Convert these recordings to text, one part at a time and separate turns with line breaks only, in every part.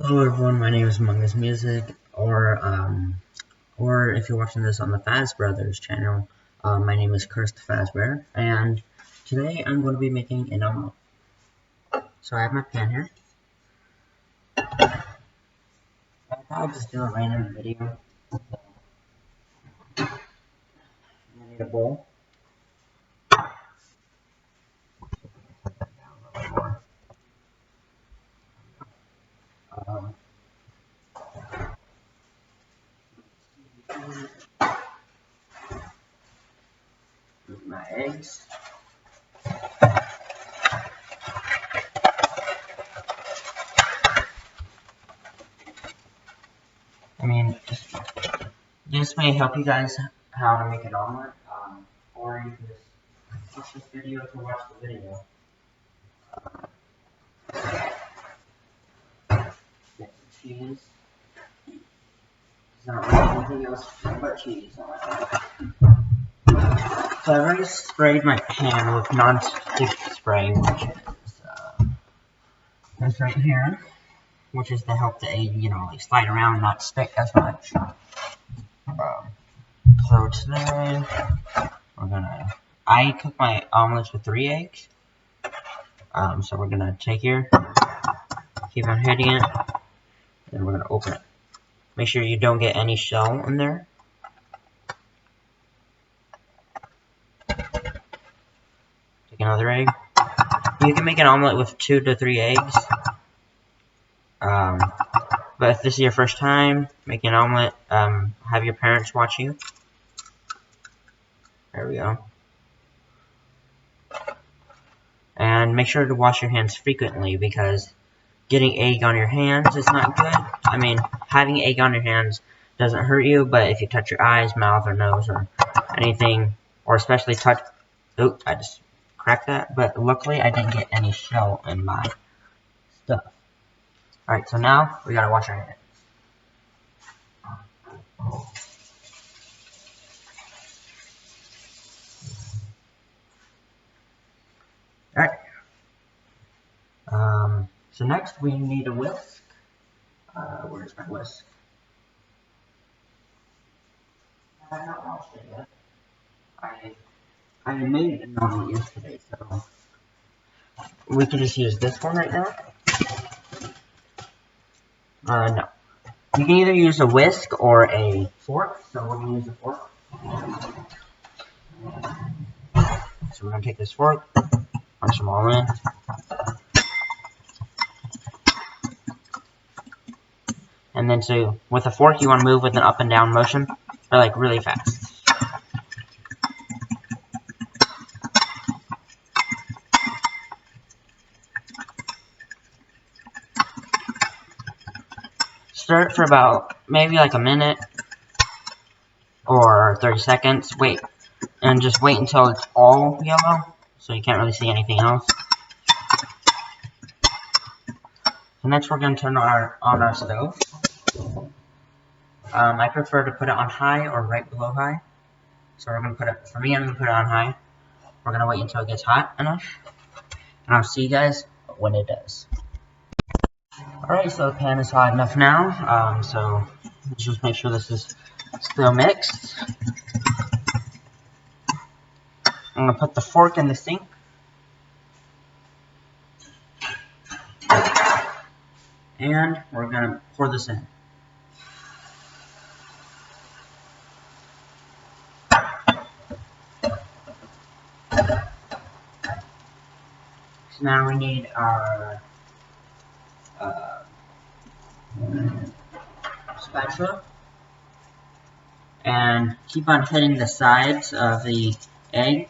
Hello everyone, my name is Among Us Music, or if you're watching this on the Faz Brothers channel, my name is Cursed Fazbear, and today I'm going to be making an omelet. So I have my pan here. I'll just do a random video. So, I need a bowl. Um, my eggs. This may help you guys how to make an omelet, or you can just watch this video to watch the video. Get some cheese. It's not really anything else but cheese. So I've already sprayed my pan with non-stick spray, which is this right here, which is to help the egg, like slide around and not stick as much. So today I cook my omelets with 3 eggs. So we're gonna take here, keep on hitting it, and we're gonna open it. Make sure you don't get any shell in there. Take another egg. You can make an omelet with 2 to 3 eggs. But if this is your first time making an omelet, have your parents watch you. There we go. And make sure to wash your hands frequently, because getting egg on your hands is not good. I mean, having egg on your hands doesn't hurt you, but if you touch your eyes, mouth, or nose, or anything, or especially touch... Oop, I just cracked that. But luckily, I didn't get any shell in my stuff. Alright, so now we gotta wash our hands. Alright. So next we need a whisk. Where's my whisk? I have not washed it yet. I made an omelet yesterday, so we can just use this one right now. No. You can either use a whisk or a fork, so we're gonna use a fork. So we're gonna take this fork, punch them all in. And then with a fork, you want to move with an up and down motion, or like really fast. Stir it for about maybe like a minute or 30 seconds. Wait, and just wait until it's all yellow, so you can't really see anything else. So next, we're going to turn on our stove. I prefer to put it on high or right below high. So we're going to put it, for me, I'm going to put it on high. We're going to wait until it gets hot enough. And I'll see you guys when it does. Alright, so the pan is hot enough now. So let's just make sure this is still mixed. I'm going to put the fork in the sink. And we're going to pour this in. So now we need our spatula, and keep on hitting the sides of the egg.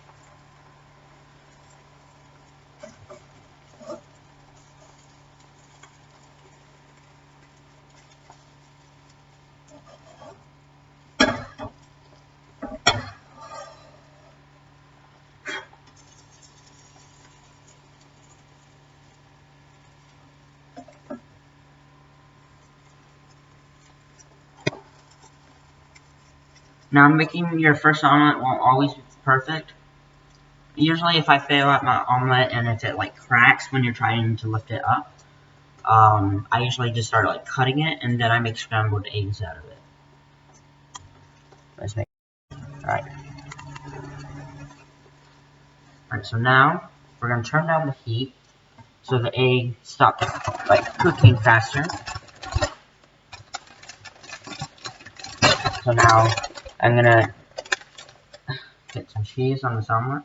Now, making your first omelet won't always be perfect. Usually, if I fail at my omelet and if it like cracks when you're trying to lift it up, I usually just start like cutting it, and then I make scrambled eggs out of it. Let's make. Alright. Alright, so now we're gonna turn down the heat so the egg stops like cooking faster. So now I'm gonna get some cheese on this omelet.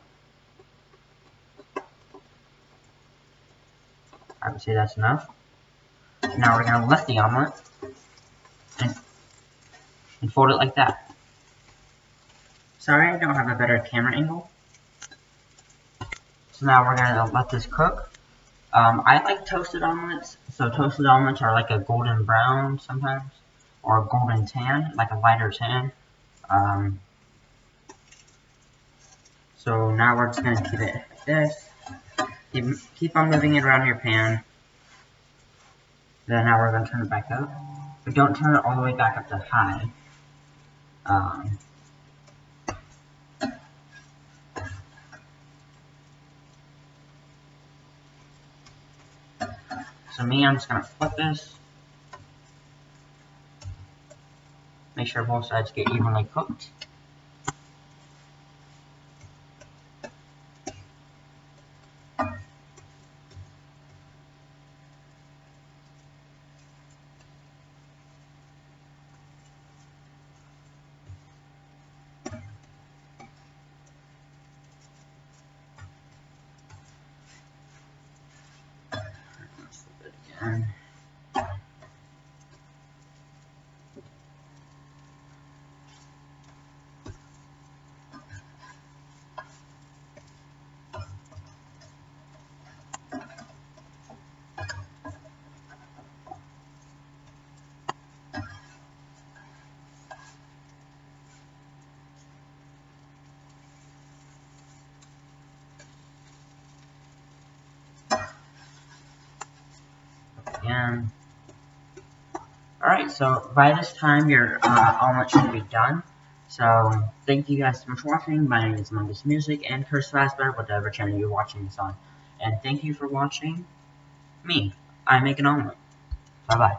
I would say that's enough. Now we're gonna lift the omelet and fold it like that. Sorry, I don't have a better camera angle. So now we're gonna let this cook. I like toasted omelets. So toasted omelets are like a golden brown sometimes, or a golden tan, like a lighter tan. So now we're just gonna keep it like this. Keep on moving it around your pan. Then now we're gonna turn it back up, but don't turn it all the way back up to high. So I'm just gonna flip this. Make sure both sides get evenly cooked. Let's flip it again. Again. Alright, so by this time your omelet should be done. So thank you guys so much for watching. My name is Mundus Music and Curse Fazbear, whatever channel you're watching this on. And thank you for watching me. I make an omelet. Bye bye.